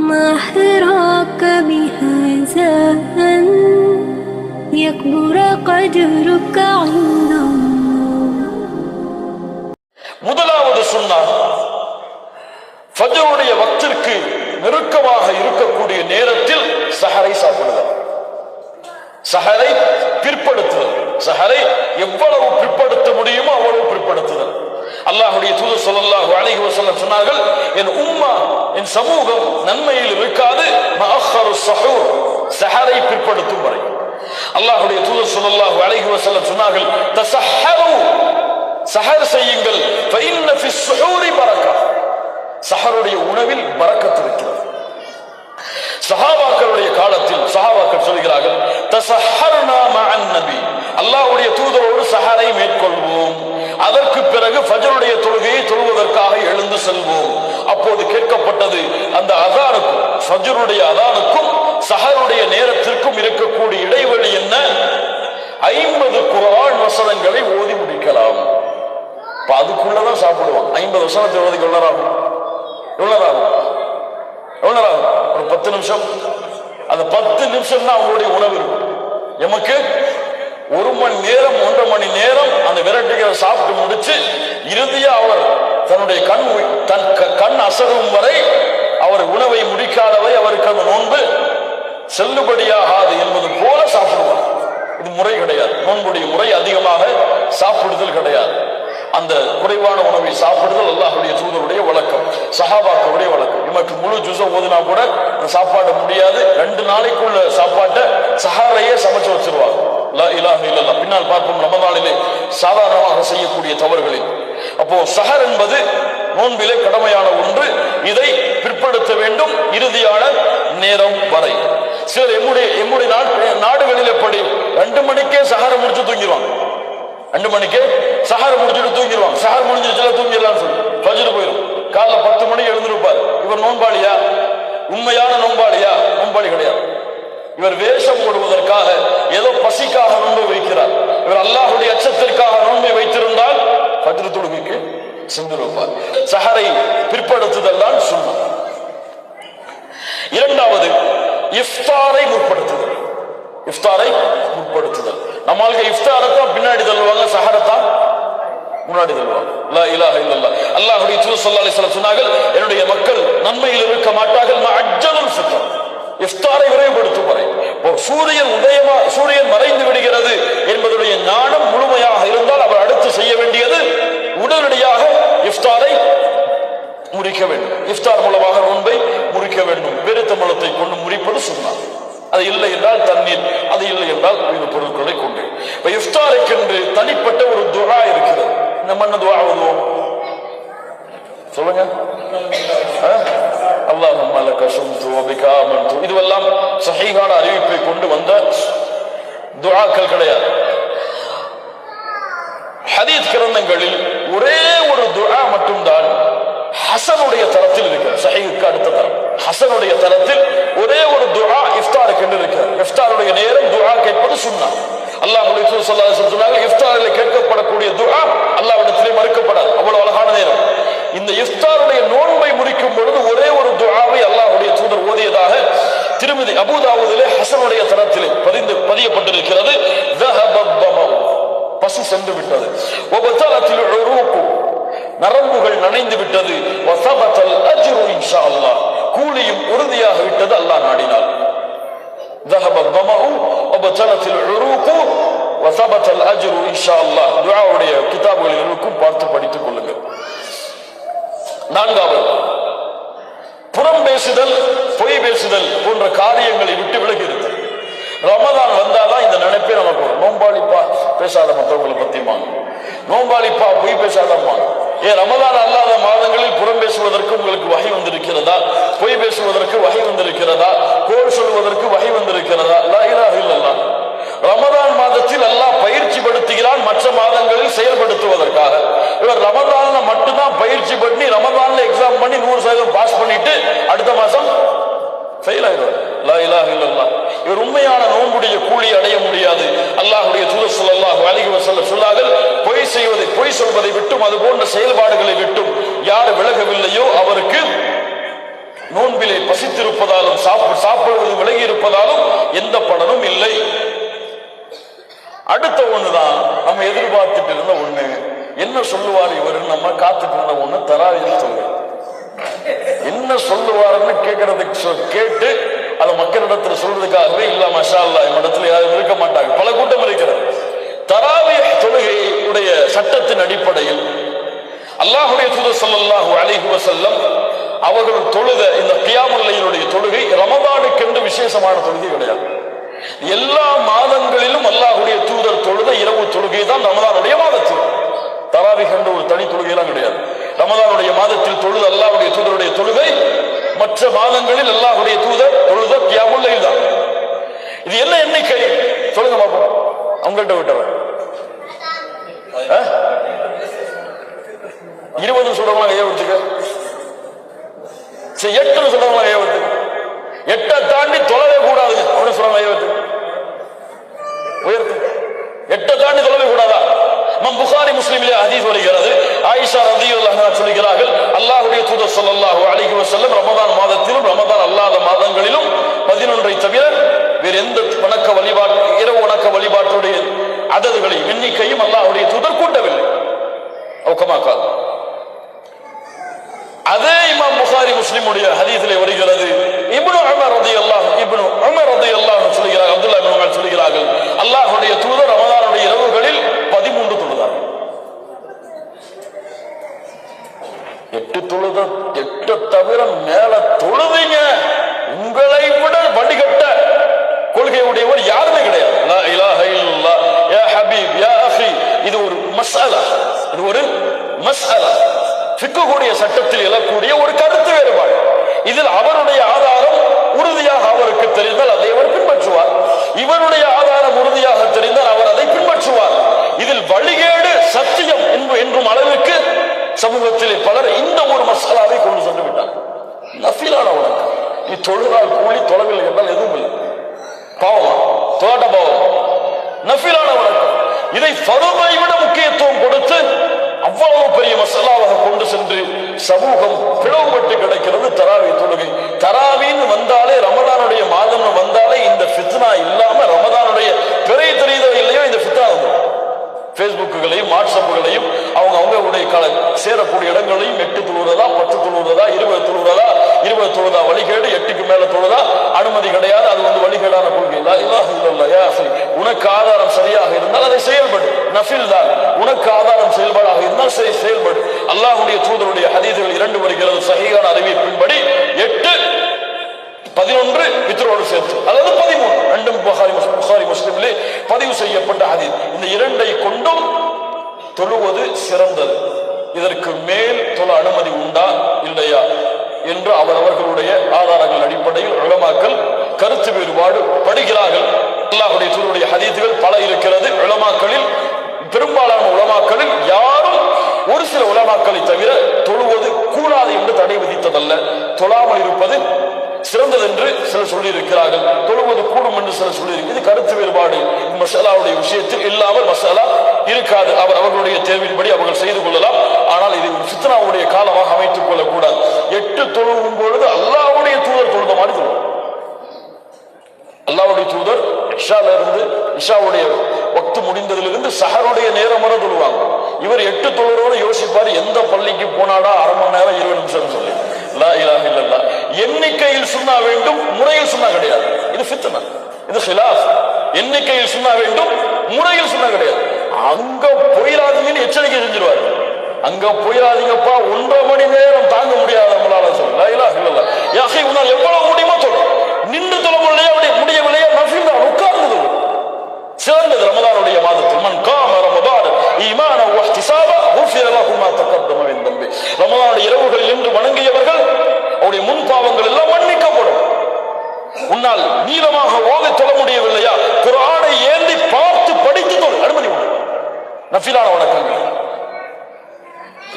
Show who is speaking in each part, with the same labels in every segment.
Speaker 1: ما حراك بهذا أن يكبر قدرك عند الله.
Speaker 2: முதலாவது சுன்னா ஃபஜ்ருடைய வக்திற்கு நெருக்கமாக இருக்கக்கூடிய நேரத்தில் சஹரை சாப்பிடுதல். சஹரை பிற்படுத்துதல். சஹரை எவ்வளவு பிற்படுத்த முடியுமோ அவ்வளவு பிற்படுத்துதல். அல்லாஹ்வுடைய தூதர் ஸல்லல்லாஹு அலைஹி வஸல்லம் சொன்னார்கள், என் உம்மா, என் சமூகம் நன்மையில் இருக்காது மஅخر السحور, சஹரை பிற்படுத்தும் வரை. அல்லாஹ்வுடைய தூதர் ஸல்லல்லாஹு அலைஹி வஸல்லம் சொன்னார்கள், தஸஹரு, சஹர் செய்யுங்கள், ஃபஇன்ன ஃபி السحور பரக்கா, சஹருடைய உணவில் பரக்கத் இருக்கிறது. சஹாபாக்களுடைய காலத்தில் சஹாபாக்கள் சொல்கிறார்கள், தஸஹர்னா மஅன் நபி, அல்லாஹ்வுடைய தூதரோடு சஹரை மேற்கொள்வோம், அதற்கு பிறகு ஃபஜ்ருடைய தொழுகையை தொழுவதற்காக எழுந்து செல்வோம். அப்போது கேட்கப்பட்டது, அந்த அதானுக்கும் ஃபஜ்ருடைய அதானுக்கும் சஹருடைய நேரத்திற்கும் இருக்கக்கூடிய இடைவெளி என்ன? 50 குர்ஆன் வசனங்களை ஓதி முடிக்கலாம். அதுக்குள்ளதான் சாப்பிடுவான். 50 வசனத்தை ஓதிக்கு எவ்வளவு ஆகும்? ஒரு 10 நிமிஷம். அந்த 10 நிமிஷம் தான் அவங்களுடைய உணவு இருக்கும். எமக்கு 1 மணி நேரம் 1.5 மணி நேரம் அந்த விரட்டிகளை சாப்பிட்டு முடிச்சு இறுதியா அவர் தன்னுடைய கண் அசரும் வரை அவர் உணவை முடிக்காதவை அவருக்கு அந்த நோன்பு செல்லுபடியாகாது என்பது போல சாப்பிடுவார். இது முறை கிடையாது. நோன்புடைய முறை அதிகமாக சாப்பிடுதல் கிடையாது. அந்த குறைவான உணவை சாப்பிடுதல் அல்லாஹ்வுடைய தூதருடைய வழக்கம், சஹாபாக்களுடைய வழக்கம். இவருக்கு முழு ஜுஸ ஓதுனா கூட சாப்பாட முடியாது. 2 நாளைக்குள்ள சாப்பாட்டை சஹரையே சமைச்சு வச்சிருவாங்க. லா இலாஹ இல்லல்லாஹ். பின்னால் பார்ப்போம் ரமதானிலே சாதாரணமாக செய்யக்கூடிய தவறுகளில். அப்போ சஹர் என்பது நோன்பிலே கடமையான ஒன்று. இதை பிற்படுத்த வேண்டும் இறுதியான நேரம் வரை. சிலர் எம்முடைய நாடுகளில் எப்படி 2 மணிக்கே சஹரை முடிச்சு தூங்கிடுவாங்க. 2 மணிக்கு சஹர் முடிச்சுட்டு தூங்கிடுவாங்க. சஹர் முடிஞ்சிருச்சுல தூங்கிடலாம்னு சொல்லி ஃபஜ்ர் போயிடும். காலைல 10 மணிக்கு எழுந்திருப்பார். இவர் நோன்பாளியா? உண்மையான நோன்பாளியா? நோன்பாளி கிடையாது. இவர் வேஷம் போடுவதற்காக, ஏதோ பசிக்காக நோன்பை வைக்கிறார். இவர் அல்லாஹ்வுடைய அச்சத்திற்காக நோன்பை வைத்திருந்தால் ஃபஜ்ர் தொழுகைக்கு சென்று வைப்பார். சஹரை பிற்படுத்துதல் தான் சுன்னத். இரண்டாவது, இஃப்தாரை முற்படுத்துதல். இஃப்தாரை முற்படுத்துதல். நம்மளுக்கு இஃப்தாரத்தான் பின்னாடி தள்ளுவாங்க, சஹரத்தான் முன்னாடி தள்ளுவாங்க. லா இலாஹ இல்லல்லாஹ். அல்லாஹ்வுடைய தூதர் ஸல்லல்லாஹு அலைஹி வஸல்லம் சொன்னார்கள், என்னுடைய மக்கள் நன்மையில் இருக்க மாட்டார்கள் மஅஜ்ஜலுல் ஃபித்ர், இஃப்தாரை விரைவுபடுத்தும் வரை. சூரியன் மறைந்து விடுகிறது என்பதுடைய ஞானம் முழுமையாக இருந்தால் அவர் அடுத்து செய்ய வேண்டியது உடனடியாக இஃப்தாரை முறிக்க வேண்டும். இஃப்தார் மூலமாக நோன்பை முறிக்க வேண்டும். பெருத்தமலத்தை கொண்டு முறிப்பது சுன்னத். அது இல்லை என்றால் தண்ணீர், அது இல்லை என்றால் வேறு பொருட்களை கொண்டு. இப்ப இஃப்தாருக்கு தனிப்பட்ட ஒரு துஆ இருக்கிறது. நம்ம என்ன துஆ ஓதுவோம் சொல்லுங்க? அல்லாஹும்ம லக ஸும்து வ பிக ஆமன்து. இதுவெல்லாம் ஸஹீஹான அறிவிப்பை கொண்டு வந்த துஆக்கள் கிடையாது. ஹதீஸ் கிரந்தங்களில் ஒரே ஒரு துஆ மட்டும்தான் ஹசனுடைய தரத்தில் இருக்கிறது. ஸஹீஹுக்கு அடுத்த தரம் ஹசனுடைய தரத்தில் ஒரே ஒரு துஆ இஃப்தாருக்கு இருக்கிறது. இஃப்தாருடைய நேரம் துஆ கேட்பது சுன்னத். அல்லாஹ்வுடைய தூதர் ஸல்லல்லாஹு அலைஹி வஸல்லம் சொன்னாங்க, இஃப்தாரில் கேட்கப்படக்கூடிய துஆ அல்லாஹ்விடத்திலே மறுக்கப்படாது. அவ்வளவு அழகான நேரம். இந்த இஃப்தாருடைய நோன்பை முறிக்கும் பொழுது ஒரே ஒரு துஆவை அல்லாஹ்வுடைய தூதர் ஓதியதாக திருமிதி அபூதாவூதிலே ஹசனுடைய தரத்திலே பதியப்பட்டிருக்கிறது. பசி சென்று விட்டது. நரம்புகள் நனைந்து விட்டது. கூலியும் உறுதியாக விட்டது அல்லாஹ் நாடினார். கிதாபுகளில் இருக்கும், பார்த்து படித்துக் கொள்ளுங்கள். நான்காவது, புறம் பேசுதல், பொய் பேசுதல் போன்ற காரியங்களை விட்டு விலகி இருத்தல். ரமதான் வந்தாதான் இந்த நினைப்பே நமக்கு வரும். நோம்பாளிப்பா பேசாத மற்றவங்களை பத்தியுமாங்க, நோம்பாளிப்பா பொய் பேசாதம்மாங்க. ஏன் ரமதான் அல்லாத மாதங்களில் புறம் பேசுவதற்கு உங்களுக்கு வகை வந்திருக்கிறதா? பொய் பேசுவதற்கு வகை வந்திருக்கிறதா? கோல் சொல்வதற்கு வகை வந்திருக்கிறதா? லா இலாஹ இல்லல்லாஹ். ரமதான் மாதத்தில் அல்லாஹ் பயிற்சி படுத்துகிறான் மற்ற மாதங்களில் செயல்படுத்துவதற்காக. இவர் ரமதான்ல மட்டும்தான் பயிற்சி பண்ணி ரமதான்ல எக்ஸாம் பண்ணி 100% பாஸ் பண்ணிட்டு அடுத்த மாசம் ஃபெயில் ஆயிடுவார். லா இலாஹ இல்லல்லாஹ். இவர் உண்மையான நோன்புடைய கூலி அடைய முடியாது. அல்லாஹ்வுடைய தூதர் ஸல்லல்லாஹு அலைஹி வஸல்லம் சொன்னார்கள், பொய் சொல்வதை விட்டும் அது போன்ற செயல்பாடுகளை விட்டும் யார் விலகவில்லையோ அவருக்கு நோன்பிலே பசித்திருப்பதாலும் சாப்பிடுவது விலகி இருப்பதாலும் எந்த பலனும் இல்லை. அடுத்த ஒண்ணுதான் நம்ம எதிர்பார்த்துட்டு இருந்த ஒண்ணு. என்ன சொல்லுவார் இவர் நம்ம காத்துட்டு இருந்த ஒண்ணு தராவியில் சொல்லுவார். என்ன சொல்லுவாருன்னு கேட்கறதுக்கு கேட்டு அதை மக்களிடத்துல சொல்றதுக்காகவே இல்ல மஷா அல்லாஹ் இடத்துல யாரும் இருக்க மாட்டாங்க, பல கூட்டம் இருக்கிறது. தராவிஹ் தொழுகையுடைய சட்டத்தின் அடிப்படையில் அல்லாஹ்வுடைய தூதர் ஸல்லல்லாஹு அலைஹி வஸல்லம் அவர்கள் தொழுத இந்த கியாமுல் லைலுடைய தொழுகை ரமதானுக்கென்று விசேஷமான தொழுகை கிடையாது. எல்லா மாதங்களிலும் அல்லாஹ்வுடைய தூதர் தொழுத இரவு தொழுகை தான் ரமதானுடைய மாதத்தில். தராவிஹ் என்ற ஒரு தனி தொழுகையெல்லாம் கிடையாது. ரமதானுடைய மாதத்தில் தொழுது அல்லாஹ்வுடைய தூதருடைய தொழுகை, மற்ற மாதங்களில் அல்லாஹ்வுடைய தூதர் தொழுத கியாமுல் லைல் தான். இது என்ன எண்ணிக்கை சொல்லுங்க பாப்போம். அவங்கள்ட்ட விட்டவன் 20 சொல்றவங்க கையை வச்சுக்க, 8 சொல்றவங்க கையை வச்சுக்க, 8 தாண்டி தொழவே கூடாதுங்க அப்படின்னு சொல்றாங்க. கையை வச்சு உயர்த்து, 8 தாண்டி தொழவே கூடாதா? புகாரி முஸ்லிமிலே ஹதீஸ் வருகிறது. ஆயிஷா ரலியல்லாஹு அன்ஹா சொல்கிறார்கள், அல்லாஹ்வுடைய தூதர் ஸல்லல்லாஹு அலைஹி வஸல்லம் ரமதான் மாதத்திலும் ரமதான் அல்லாத மாதங்களிலும் 11ஐ தவிர வேறு எந்த வணக்க வழிபாட்டு இரவு வணக்க வழிபாட்டுடைய அததுகளை எண்ணிக்கையும் அல்லாஹ்வுடைய தூதர் கூட்டவில்லை. அதே இமாம் புகாரி முஸ்லிமுடைய ஹதீஸிலே வருகிறது. இப்னு உமர் ரலியல்லாஹு சொல்கிறார்கள், அப்துல்லாஹ் இப்னு உமர் சொல்கிறார்கள், அல்லாஹ்வுடைய தூதர் ரமதானுடைய இரவுகளில் 13 தொழுதார்கள். 8 தொழுத 8 தவிர மேல தொழுவீங்க. உங்களை விட வடிகட்ட கொள்கையுடையவர் யாருமே கிடையாது. லா இலாஹ இல்லல்லாஹ் யா ஹபீப் யா அஃபி. இது ஒரு மஸ்அலா, இது ஒரு மஸ்அலா, ஃபிக்ஹுடைய சட்டத்தில் எழக்கூடிய ஒரு கருத்து வேறுபாடு. இதில் அவருடைய ஆதாரம் உறுதியாக அவருக்கு தெரிந்தால் அதை அவர் பின்பற்றுவார், இவருடைய ஆதாரம் உறுதியாக தெரிந்தால் அவர் அதை பின்பற்றுவார். இதில் வழிகேடு சத்தியம் என்றும் அளவிற்கு சமூகத்திலே பலர் இந்த ஒரு மசாலாவை கொண்டு சென்று விட்டார். நஃபிலான வணக்கம், நீ தொழுதால் கூலி, தொழவில்லை என்றால் எதுவும் இல்லை, பாவமா தோட்ட பாவம். நஃபிலான வணக்கம் இதை ஃபர்தை விட முக்கியத்துவம் கொடுத்து அவ்வளவு பெரிய மசாலாவாக கொண்டு சென்று சமூகம் பிளவுபட்டு கிடைக்கிறது. தராவி தொழுகை, தராவின்னு வந்தாலே ரமதானுடைய மாதம் வந்தாலே இந்த ஃபித்னா இல்லாம ரமதானுடைய பிறை தெரியுதோ இல்லையோ இந்த ஃபித்னா வந்துடும். பேஸ்புக்குகளையும் வாட்ஸ்அப்புகளையும் அவங்களுடைய சேரக்கூடிய இடங்களையும் 8 தொழுறதா 10 தொழுறதா 20 தொழுறதா 20 தொழுதா வழிகேடு, 8க்கு மேல தொழுதா அனுமதி கிடையாது, அது வந்து வழிகேடான கொள்கை. லா இலாஹ இல்லல்லாஹ் யா அஃபி. உனக்கு ஆதாரம் சரியாக இருந்தால் அதை செயல்படு, நஃபில் தான். உனக்கு ஆதாரம் செயல்பாடாக இருந்தால் செயல்படு. அல்லாஹ்வுடைய தூதருடைய ஹதீஸ்கள் 2 வருகிறது சஹீஹான அறிவிப்பின்படி 8 11 வித்ரோடு சேர்த்து, அதாவது 13. 2 புகாரி முஸ்லிமிலே பதிவு செய்யப்பட்ட ஹதீஸ். இந்த 2ஐ கொண்டும் தொழுவது சிறந்தது. இதற்கு மேல் தொழ அனுமதி உண்டா இல்லையா என்று அவர்களுடைய ஆதாரங்கள் அடிப்படையில் உலமாக்கள் கருத்து வேறுபாடு படுகிறார்கள். அல்லாஹ்வுடைய தூதருடைய ஹதீஸ்கள் பல இருக்கிறது. உலமாக்களில் பெரும்பாலான உலமாக்களில் யாரும் ஒரு சில உலமாக்களை தவிர தொழுவது கூடாது என்று தடை விதித்ததல்ல, தொழாமல் இருப்பது சிறந்தது என்று சிலர் சொல்லி இருக்கிறார்கள், தொழுவது கூடும் என்று சிலர் சொல்லி இருக்கு. இது கருத்து வேறுபாடு மசாலாவுடைய விஷயத்தில் இல்லாமல் மசாலா இருக்காது. அவர்களுடைய தேவையின்படி அவர்கள் செய்து கொள்ளலாம். ஆனால் இது ஃபித்னாவுடைய காலமாக அமைத்துக் கொள்ளக்கூடாது. 8 தொழுவும் பொழுது அல்லாஹ்வுடைய தூதர் தொழுத மாதிரி தொழுவோம். அல்லாஹ்வுடைய தூதர் இஷால இருந்து இஷாவுடைய வக்து முடிந்ததிலிருந்து சஹருடைய நேரம் வரை தொழுவாங்க. இவர் 8 தொழுறோடு யோசிப்பாரு, எந்த பள்ளிக்கு போனாடா அரை மணி நேரம் 20 நிமிஷம் சொல்லி. லா இலாஹ இல்லல்லாஹ். எண்ணிக்கையில் சுன்னா வேண்டும், முறையில் சுன்னா கிடையாது. இது ஃபித்னா, இது ஹிலாஃப். எண்ணிக்கையில் சுன்னா வேண்டும், முறையில் சுன்னா கிடையாது. அங்க போயிடாதீங்கன்னு எச்சரிக்கை செஞ்சிருவாரு. அங்க போயிடாதீங்கப்பா, 1.5 மணி நேரம் தாங்க முடியாது நம்மளால சொல்ல. லா இலாஹ இல்லல்லாஹ். யா அஹி, உன்னால் எவ்வளவு முடியுமோ சொல்லு. நின்று தொழ முடியவில்லையா நஃபில் தான், உட்கார்ந்து தொழு. சிறந்தது ரமதானுடைய மாதத்தில் மன் காம ரமதான் ஈமானன் வ இஹ்திசாபா குஃபிர லஹு மா தகத்தம மின் தம்பி. ரமதானுடைய இரவுகளில் நின்று வணங்கியவர்கள் அவருடைய முன் பாவங்கள் எல்லாம் மன்னிக்கப்படும். உன்னால் நீளமாக ஓதி தொழ முடியவில்லையா, குர்ஆனை ஏந்தி பார்த்து படித்து தொழு, அனுமதி உண்டு. நஃபிலான வணக்கங்கள்.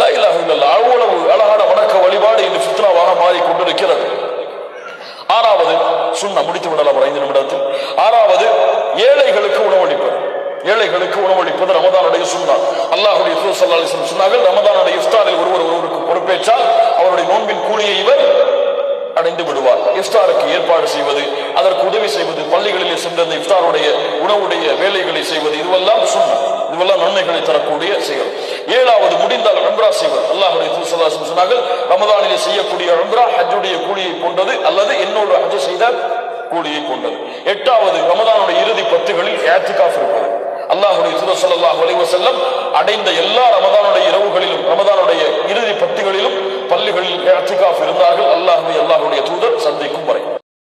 Speaker 2: லா இலாஹ இல்லல்லாஹ். அவ்வளவு அழகான வணக்க வழிபாடு இந்த ஃபித்னாவாக மாறிக்கொண்டிருக்கிறது. 6வது சுன்னா, முடித்து விடலாம் ஒரு 5 நிமிடத்தில். 6வது ஏழைகளுக்கு உணவளிப்பது. ஏழைகளுக்கு உணவளிப்பது ரமதானுடைய சுன்னா. அல்லாஹ்வுடைய தூதர் ஸல்லல்லாஹு அலைஹி வஸல்லம் சொன்னார்கள், ரமதானுடைய இஃப்தாரில் ஒருவருக்கு பொறுப்பேற்றால் அவருடைய நோன்பின் கூலியை இவர் அடைந்து விடுவார். இஃப்தாருக்கு ஏற்பாடு செய்வது, அதற்கு உதவி செய்வது, பள்ளிகளிலே சென்ற அந்த இஃப்தாருடைய உணவுடைய வேலைகளை செய்வது, இதுவெல்லாம் சுன்னத், இதுவெல்லாம் நன்மைகளை தரக்கூடிய செயல். ஏழாவது, முடிந்தால் உம்ரா செய்வது. அல்லாஹ்வுடைய தூதர் ஸல்லல்லாஹு அலைஹி வஸல்லம் சொன்னார்கள், ரமதானிலே செய்யக்கூடிய உம்ரா ஹஜ்ஜுடைய கூலியை போன்றது அல்லது என்னோட ஹஜ் செய்த கூலியை போன்றது. எட்டாவது, ரமதானுடைய இறுதி 10களில் இஅ்திகாஃப் இருப்பது. அல்லாஹ்வுடைய தூதர் ஸல்லல்லாஹு அலைஹி வஸல்லம் அடைந்த எல்லா ரமதானுடைய இரவுகளிலும் ரமதானுடைய இறுதி 10களிலும் பள்ளிகளில் இஅ்திகாஃப் இருந்தார்கள். அல்லாஹ்வுடைய தூதர் சந்திக்கும்